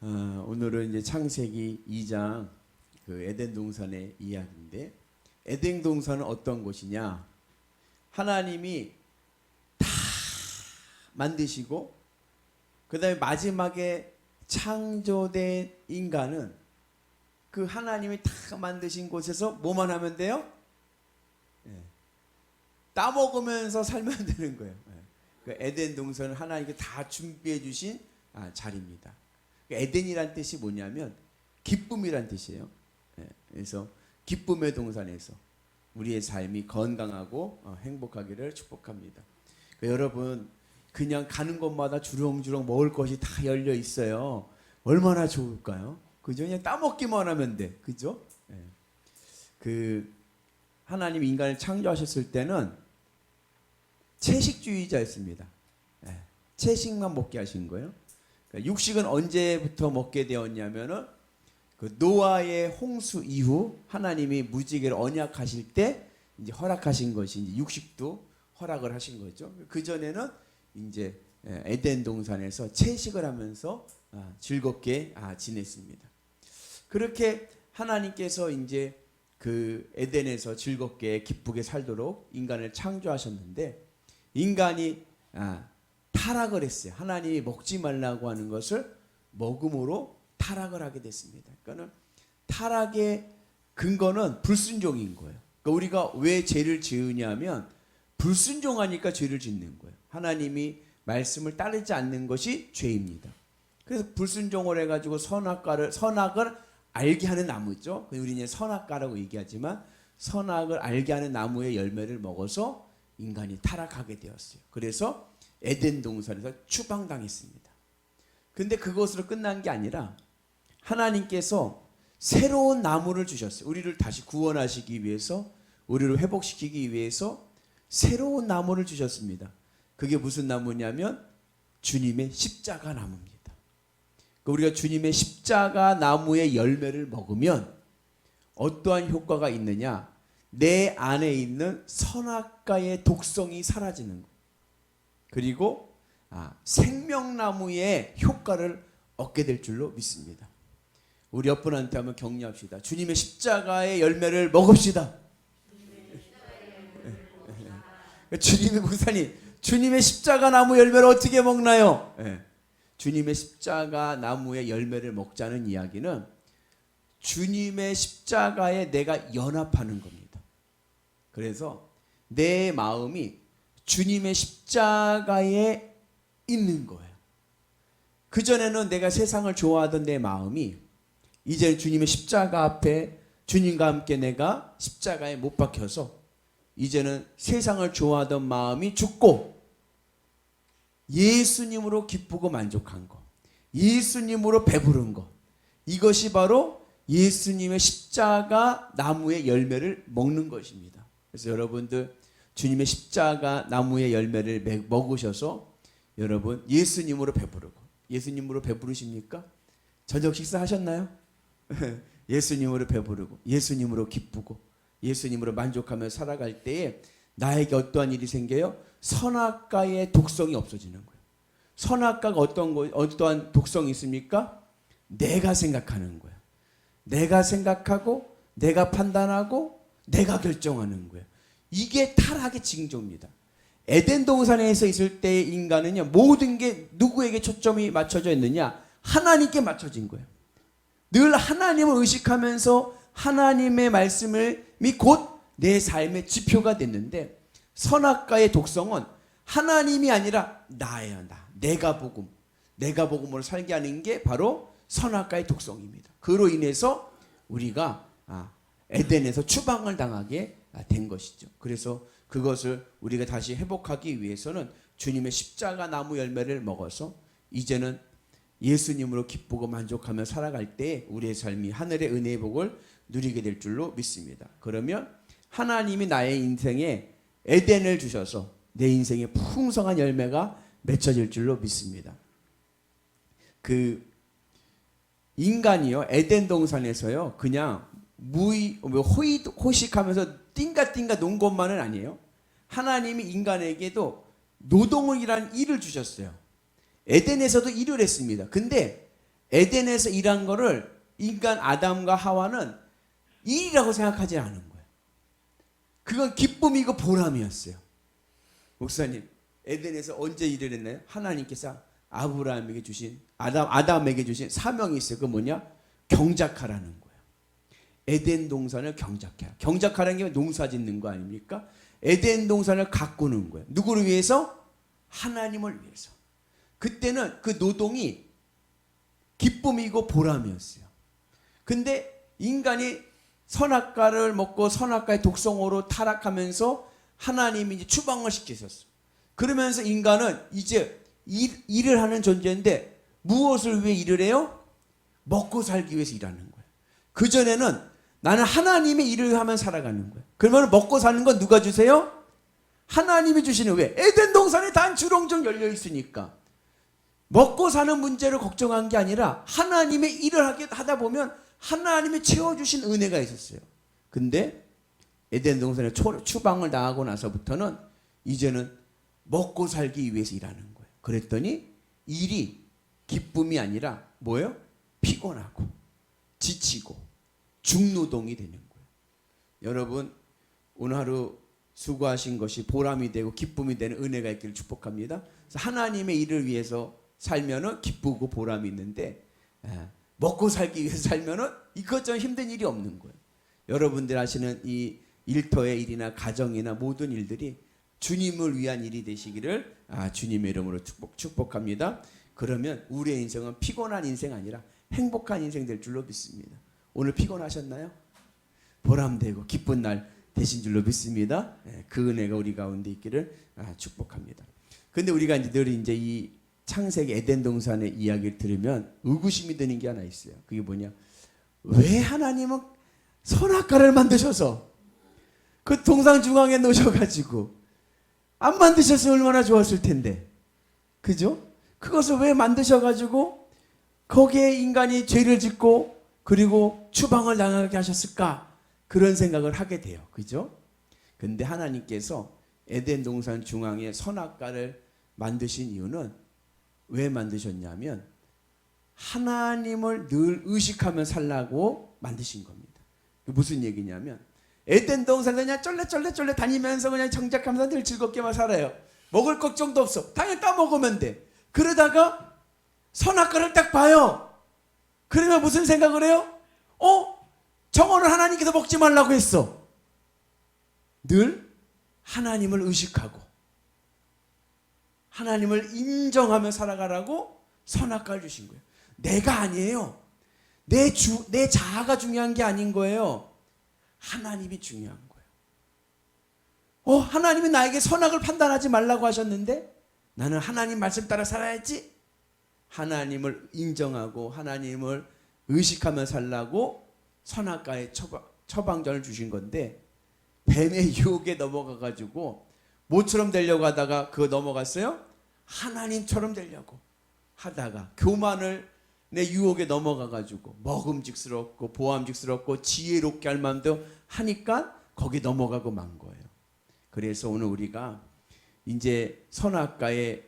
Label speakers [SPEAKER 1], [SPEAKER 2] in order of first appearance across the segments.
[SPEAKER 1] 오늘은 이제 창세기 2장 그 에덴 동산의 이야기인데, 에덴 동산은 어떤 곳이냐? 하나님이 다 만드시고 그다음에 마지막에 창조된 인간은 그 하나님이 다 만드신 곳에서 뭐만 하면 돼요? 따먹으면서 살면 되는 거예요. 그 에덴 동산은 하나님께 다 준비해 주신 자리입니다. 에덴이란 뜻이 뭐냐면 기쁨이란 뜻이에요. 그래서 기쁨의 동산에서 우리의 삶이 건강하고 행복하기를 축복합니다. 여러분, 그냥 가는 곳마다 주렁주렁 먹을 것이 다 열려 있어요. 얼마나 좋을까요? 그죠? 그냥 따먹기만 하면 돼. 그죠? 그 하나님 인간을 창조하셨을 때는 채식주의자였습니다. 채식만 먹게 하신 거예요. 육식은 언제부터 먹게 되었냐면은 그 노아의 홍수 이후 하나님이 무지개를 언약하실 때 이제 허락하신 것이 이제 육식도 허락을 하신 거죠. 그 전에는 이제 에덴 동산에서 채식을 하면서 즐겁게 지냈습니다. 그렇게 하나님께서 이제 그 에덴에서 즐겁게 기쁘게 살도록 인간을 창조하셨는데, 인간이 타락을 했어요. 하나님이 먹지 말라고 하는 것을 먹음으로 타락을 하게 됐습니다. 그러니까 타락의 근거는 불순종인 거예요. 그러니까 우리가 왜 죄를 지으냐면 불순종하니까 죄를 짓는 거예요. 하나님이 말씀을 따르지 않는 것이 죄입니다. 그래서 불순종을 해가지고 선악을 알게 하는 나무죠. 우리는 선악과라고 얘기하지만 선악을 알게 하는 나무의 열매를 먹어서 인간이 타락하게 되었어요. 그래서 에덴 동산에서 추방당했습니다. 근데 그것으로 끝난 게 아니라 하나님께서 새로운 나무를 주셨어요. 우리를 다시 구원하시기 위해서, 우리를 회복시키기 위해서 새로운 나무를 주셨습니다. 그게 무슨 나무냐면 주님의 십자가 나무입니다. 우리가 주님의 십자가 나무의 열매를 먹으면 어떠한 효과가 있느냐? 내 안에 있는 선악과의 독성이 사라지는 것. 그리고 생명나무의 효과를 얻게 될 줄로 믿습니다. 우리 옆분한테 한번 격려합시다. 주님의 십자가의 열매를 먹읍시다. 주님의 목사님, 주님의 십자가 나무 열매를 어떻게 먹나요? 주님의 십자가 나무의 열매를 먹자는 이야기는 주님의 십자가에 내가 연합하는 겁니다. 그래서 내 마음이 주님의 십자가에 있는 거예요. 그전에는 내가 세상을 좋아하던 내 마음이 이제 주님의 십자가 앞에 주님과 함께 내가 십자가에 못 박혀서 이제는 세상을 좋아하던 마음이 죽고 예수님으로 기쁘고 만족한 것, 예수님으로 배부른 것, 이것이 바로 예수님의 십자가 나무의 열매를 먹는 것입니다. 그래서 여러분들 주님의 십자가 나무의 열매를 먹으셔서 여러분 예수님으로 배부르고, 예수님으로 배부르십니까? 저녁 식사하셨나요? 예수님으로 배부르고 예수님으로 기쁘고 예수님으로 만족하며 살아갈 때에 나에게 어떠한 일이 생겨요? 선악과의 독성이 없어지는 거예요. 선악과가 어떠한 독성이 있습니까? 내가 생각하는 거예요. 내가 생각하고 내가 판단하고 내가 결정하는 거예요. 이게 타락의 징조입니다. 에덴 동산에서 있을 때의 인간은요, 모든 게 누구에게 초점이 맞춰져 있느냐? 하나님께 맞춰진 거예요. 늘 하나님을 의식하면서 하나님의 말씀을 곧 내 삶의 지표가 됐는데, 선악과의 독성은 하나님이 아니라 나예요. 내가 복음으로 살게 하는 게 바로 선악과의 독성입니다. 그로 인해서 우리가 에덴에서 추방을 당하게 된 것이죠. 그래서 그것을 우리가 다시 회복하기 위해서는 주님의 십자가 나무 열매를 먹어서 이제는 예수님으로 기쁘고 만족하며 살아갈 때 우리의 삶이 하늘의 은혜의 복을 누리게 될 줄로 믿습니다. 그러면 하나님이 나의 인생에 에덴을 주셔서 내 인생에 풍성한 열매가 맺혀질 줄로 믿습니다. 그 인간이요, 에덴 동산에서요, 그냥 호식하면서 띵가띵가 논 것만은 아니에요. 하나님이 인간에게도 노동이라는 일을 주셨어요. 에덴에서도 일을 했습니다. 근데 에덴에서 일한 거를 인간 아담과 하와는 일이라고 생각하지 않은 거예요. 그건 기쁨이고 보람이었어요. 목사님, 에덴에서 언제 일을 했나요? 하나님께서 아브라함에게 주신 아담에게 주신 사명이 있어요. 그 뭐냐? 경작하라는 거예요. 에덴 동산을 경작해라. 경작하라는 게 농사 짓는 거 아닙니까? 에덴 동산을 가꾸는 거예요. 누구를 위해서? 하나님을 위해서. 그때는 그 노동이 기쁨이고 보람이었어요. 근데 인간이 선악과를 먹고 선악과의 독성으로 타락하면서 하나님이 이제 추방을 시키셨어요. 그러면서 인간은 이제 일을 하는 존재인데 무엇을 위해 일을 해요? 먹고 살기 위해서 일하는 거예요. 그전에는 나는 하나님의 일을 하면 살아가는 거예요. 그러면 먹고 사는 건 누가 주세요? 하나님이 주시는. 왜? 에덴 동산에 단 주렁주렁 열려 있으니까. 먹고 사는 문제를 걱정한 게 아니라 하나님의 일을 하다 보면 하나님이 채워주신 은혜가 있었어요. 근데 에덴 동산에 추방을 당하고 나서부터는 이제는 먹고 살기 위해서 일하는 거예요. 그랬더니 일이 기쁨이 아니라 뭐예요? 피곤하고 지치고 중노동이 되는 거예요. 여러분, 오늘 하루 수고하신 것이 보람이 되고 기쁨이 되는 은혜가 있기를 축복합니다. 그래서 하나님의 일을 위해서 살면은 기쁘고 보람이 있는데 먹고 살기 위해서 살면은 이것저것 힘든 일이 없는 거예요. 여러분들 하시는 이 일터의 일이나 가정이나 모든 일들이 주님을 위한 일이 되시기를 주님의 이름으로 축복합니다. 그러면 우리의 인생은 피곤한 인생 아니라 행복한 인생 될 줄로 믿습니다. 오늘 피곤하셨나요? 보람되고 기쁜 날 되신 줄로 믿습니다. 그 은혜가 우리 가운데 있기를 축복합니다. 근데 우리가 이제 이 창세기 에덴 동산의 이야기를 들으면 의구심이 드는 게 하나 있어요. 그게 뭐냐? 왜 하나님은 선악과를 만드셔서 그 동산 중앙에 놓으셔가지고 안 만드셨으면 얼마나 좋았을 텐데, 그죠? 그것을 왜 만드셔가지고 거기에 인간이 죄를 짓고 그리고 추방을 당하게 하셨을까? 그런 생각을 하게 돼요. 그죠? 근데 하나님께서 에덴 동산 중앙에 선악과를 만드신 이유는 왜 만드셨냐면 하나님을 늘 의식하며 살라고 만드신 겁니다. 무슨 얘기냐면 에덴 동산에 그냥 쫄래쫄래 다니면서 그냥 정작하면서 늘 즐겁게만 살아요. 먹을 걱정도 없어. 당연히 따먹으면 돼. 그러다가 선악과를 딱 봐요. 그러면 무슨 생각을 해요? 저거는 하나님께서 먹지 말라고 했어. 늘 하나님을 의식하고 하나님을 인정하며 살아가라고 선악과를 주신 거예요. 내가 아니에요. 내 자아가 중요한 게 아닌 거예요. 하나님이 중요한 거예요. 하나님이 나에게 선악을 판단하지 말라고 하셨는데 나는 하나님 말씀 따라 살아야지. 하나님을 인정하고 하나님을 의식하며 살라고 선악과의 처방전을 주신 건데 뱀의 유혹에 넘어가가지고 뭐처럼 되려고 하다가 그거 넘어갔어요? 하나님처럼 되려고 하다가 교만을 내 유혹에 넘어가가지고 먹음직스럽고 보암직스럽고 지혜롭게 할 마음도 하니까 거기 넘어가고 만 거예요. 그래서 오늘 우리가 이제 선악과의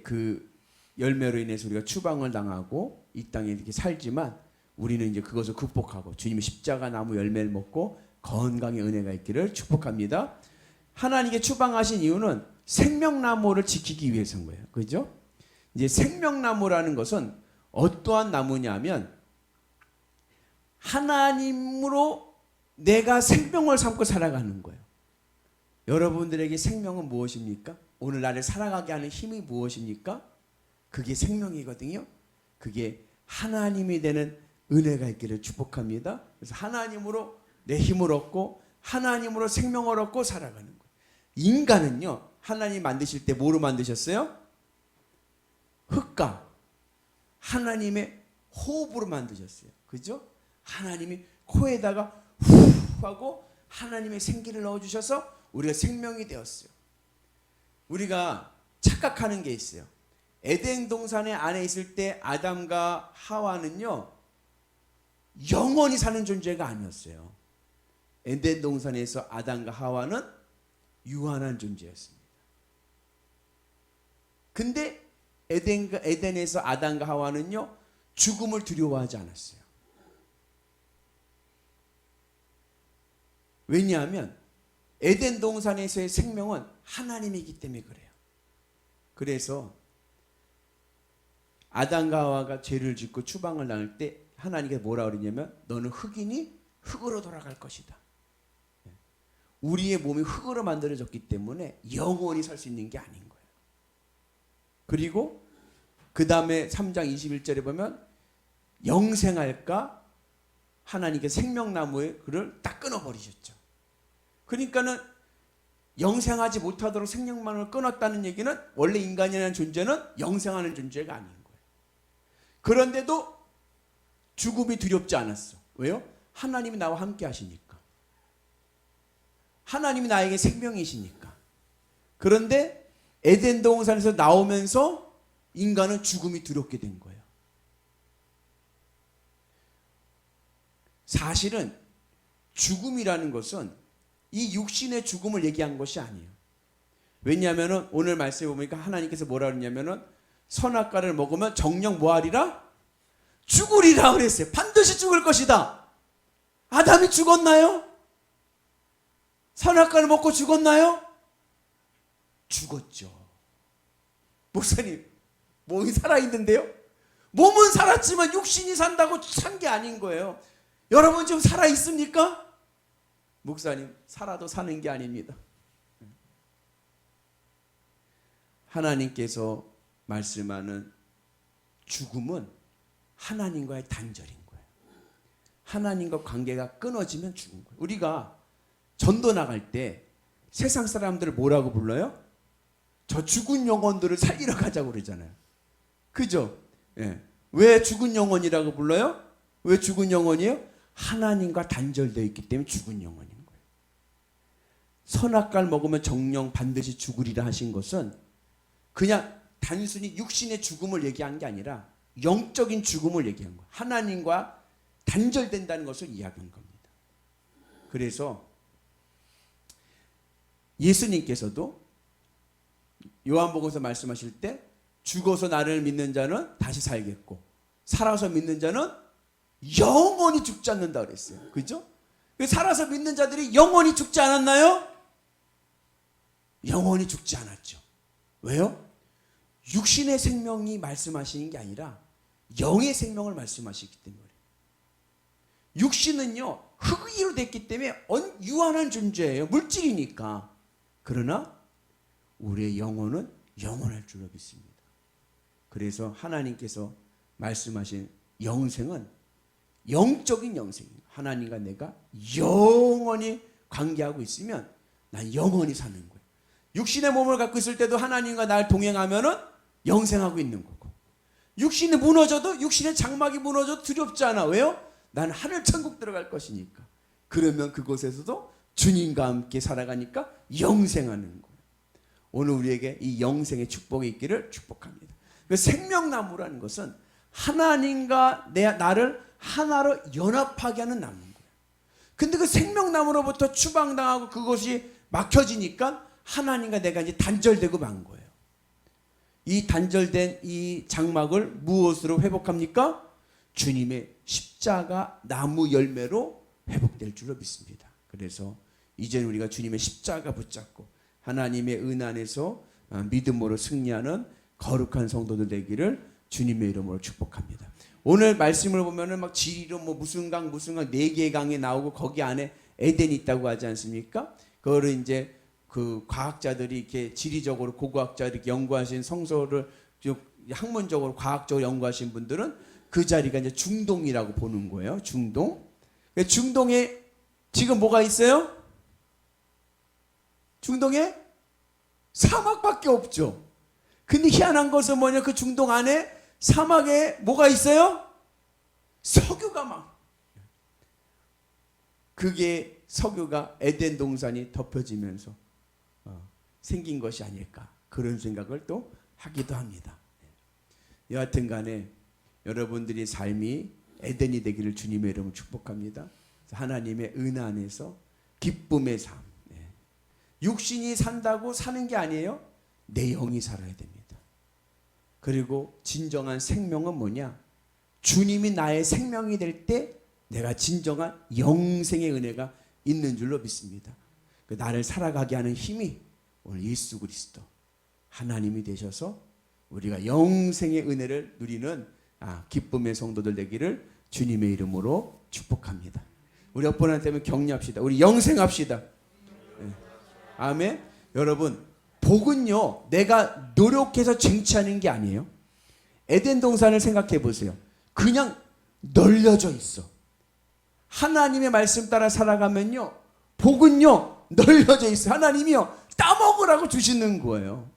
[SPEAKER 1] 그 열매로 인해서 우리가 추방을 당하고 이 땅에 이렇게 살지만 우리는 이제 그것을 극복하고 주님의 십자가 나무 열매를 먹고 건강의 은혜가 있기를 축복합니다. 하나님께 추방하신 이유는 생명나무를 지키기 위해서인 거예요. 그죠? 이제 생명나무라는 것은 어떠한 나무냐면 하나님으로 내가 생명을 삼고 살아가는 거예요. 여러분들에게 생명은 무엇입니까? 오늘 나를 살아가게 하는 힘이 무엇입니까? 그게 생명이거든요. 그게 하나님이 되는 은혜가 있기를 축복합니다. 그래서 하나님으로 내 힘을 얻고 하나님으로 생명을 얻고 살아가는 거예요. 인간은요, 하나님 만드실 때 뭐로 만드셨어요? 흙과 하나님의 호흡으로 만드셨어요. 그죠? 하나님이 코에다가 후 하고 하나님의 생기를 넣어주셔서 우리가 생명이 되었어요. 우리가 착각하는 게 있어요. 에덴 동산에 안에 있을 때 아담과 하와는요 영원히 사는 존재가 아니었어요. 에덴 동산에서 아담과 하와는 유한한 존재였습니다. 근데 에덴에서 아담과 하와는요 죽음을 두려워하지 않았어요. 왜냐하면 에덴 동산에서의 생명은 하나님이기 때문에 그래요. 그래서 아담과 하와가 죄를 짓고 추방을 당할 때 하나님께서 뭐라 그러냐면 너는 흙이니 흙으로 돌아갈 것이다. 우리의 몸이 흙으로 만들어졌기 때문에 영원히 살 수 있는 게 아닌 거예요. 그리고 그 다음에 3장 21절에 보면 영생할까 하나님께서 생명나무의 그를 딱 끊어버리셨죠. 그러니까는 영생하지 못하도록 생명만을 끊었다는 얘기는 원래 인간이라는 존재는 영생하는 존재가 아닌 거예요. 그런데도 죽음이 두렵지 않았어. 왜요? 하나님이 나와 함께 하시니까. 하나님이 나에게 생명이시니까. 그런데 에덴 동산에서 나오면서 인간은 죽음이 두렵게 된 거예요. 사실은 죽음이라는 것은 이 육신의 죽음을 얘기한 것이 아니에요. 왜냐하면 오늘 말씀에 보니까 하나님께서 뭐라 그러냐면은 선악과를 먹으면 정녕 뭐하리라? 죽으리라 그랬어요. 반드시 죽을 것이다. 아담이 죽었나요? 선악과를 먹고 죽었나요? 죽었죠. 목사님, 몸이 살아있는데요? 몸은 살았지만 육신이 산다고 산 게 아닌 거예요. 여러분 지금 살아있습니까? 목사님, 살아도 사는 게 아닙니다. 하나님께서 말씀하는 죽음은 하나님과의 단절인 거예요. 하나님과 관계가 끊어지면 죽은 거예요. 우리가 전도 나갈 때 세상 사람들을 뭐라고 불러요? 저 죽은 영혼들을 살리러 가자고 그러잖아요. 그죠? 예. 왜 죽은 영혼이라고 불러요? 왜 죽은 영혼이에요? 하나님과 단절되어 있기 때문에 죽은 영혼인 거예요. 선악과를 먹으면 정령 반드시 죽으리라 하신 것은 그냥 단순히 육신의 죽음을 얘기한 게 아니라 영적인 죽음을 얘기한 거예요. 하나님과 단절된다는 것을 이야기한 겁니다. 그래서 예수님께서도 요한복음에서 말씀하실 때 죽어서 나를 믿는 자는 다시 살겠고 살아서 믿는 자는 영원히 죽지 않는다 그랬어요. 그죠? 살아서 믿는 자들이 영원히 죽지 않았나요? 영원히 죽지 않았죠. 왜요? 육신의 생명이 말씀하시는 게 아니라 영의 생명을 말씀하시기 때문에. 육신은요 흙으로 됐기 때문에 유한한 존재예요. 물질이니까. 그러나 우리의 영혼은 영원할 줄로 믿습니다. 그래서 하나님께서 말씀하신 영생은 영적인 영생이에요. 하나님과 내가 영원히 관계하고 있으면 난 영원히 사는 거예요. 육신의 몸을 갖고 있을 때도 하나님과 날 동행하면은 영생하고 있는 거고, 육신이 무너져도, 육신의 장막이 무너져도 두렵지 않아. 왜요? 난 하늘 천국 들어갈 것이니까. 그러면 그곳에서도 주님과 함께 살아가니까 영생하는 거예요. 오늘 우리에게 이 영생의 축복이 있기를 축복합니다. 생명나무라는 것은 하나님과 나를 하나로 연합하게 하는 나무인 거예요. 근데 그 생명나무로부터 추방당하고 그것이 막혀지니까 하나님과 내가 이제 단절되고 만 거예요. 이 단절된 이 장막을 무엇으로 회복합니까? 주님의 십자가 나무 열매로 회복될 줄로 믿습니다. 그래서 이제는 우리가 주님의 십자가 붙잡고 하나님의 은혜 안에서 믿음으로 승리하는 거룩한 성도들 되기를 주님의 이름으로 축복합니다. 오늘 말씀을 보면은 막 지리로 뭐 무슨 강 4개의 강이 나오고 거기 안에 에덴이 있다고 하지 않습니까? 그거를 이제 그 과학자들이 이렇게 지리적으로 고고학자들이 이렇게 연구하신 성서를 학문적으로 과학적으로 연구하신 분들은 그 자리가 이제 중동이라고 보는 거예요. 중동. 중동에 지금 뭐가 있어요? 중동에 사막밖에 없죠. 근데 희한한 것은 뭐냐? 그 중동 안에 사막에 뭐가 있어요? 석유가 막. 그게 석유가 에덴 동산이 덮여지면서 생긴 것이 아닐까, 그런 생각을 또 하기도 합니다. 여하튼 간에 여러분들의 삶이 에덴이 되기를 주님의 이름으로 축복합니다. 하나님의 은혜 안에서 기쁨의 삶. 육신이 산다고 사는 게 아니에요. 내 영이 살아야 됩니다. 그리고 진정한 생명은 뭐냐? 주님이 나의 생명이 될 때 내가 진정한 영생의 은혜가 있는 줄로 믿습니다. 그 나를 살아가게 하는 힘이 오늘 예수 그리스도 하나님이 되셔서 우리가 영생의 은혜를 누리는 기쁨의 성도들 되기를 주님의 이름으로 축복합니다. 우리 옆분한테 격려합시다. 우리 영생합시다. 네. 아멘. 여러분, 복은요 내가 노력해서 쟁취하는 게 아니에요. 에덴 동산을 생각해 보세요. 그냥 널려져 있어. 하나님의 말씀 따라 살아가면요 복은요 널려져 있어. 하나님이요 따먹으라고 주시는 거예요.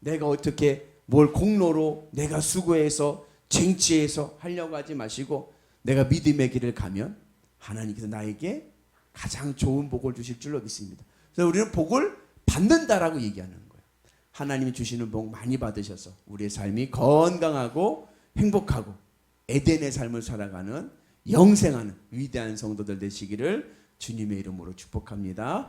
[SPEAKER 1] 내가 어떻게 뭘 공로로 내가 수고해서 쟁취해서 하려고 하지 마시고 내가 믿음의 길을 가면 하나님께서 나에게 가장 좋은 복을 주실 줄로 믿습니다. 그래서 우리는 복을 받는다라고 얘기하는 거예요. 하나님이 주시는 복 많이 받으셔서 우리의 삶이 건강하고 행복하고 에덴의 삶을 살아가는 영생하는 위대한 성도들 되시기를 주님의 이름으로 축복합니다.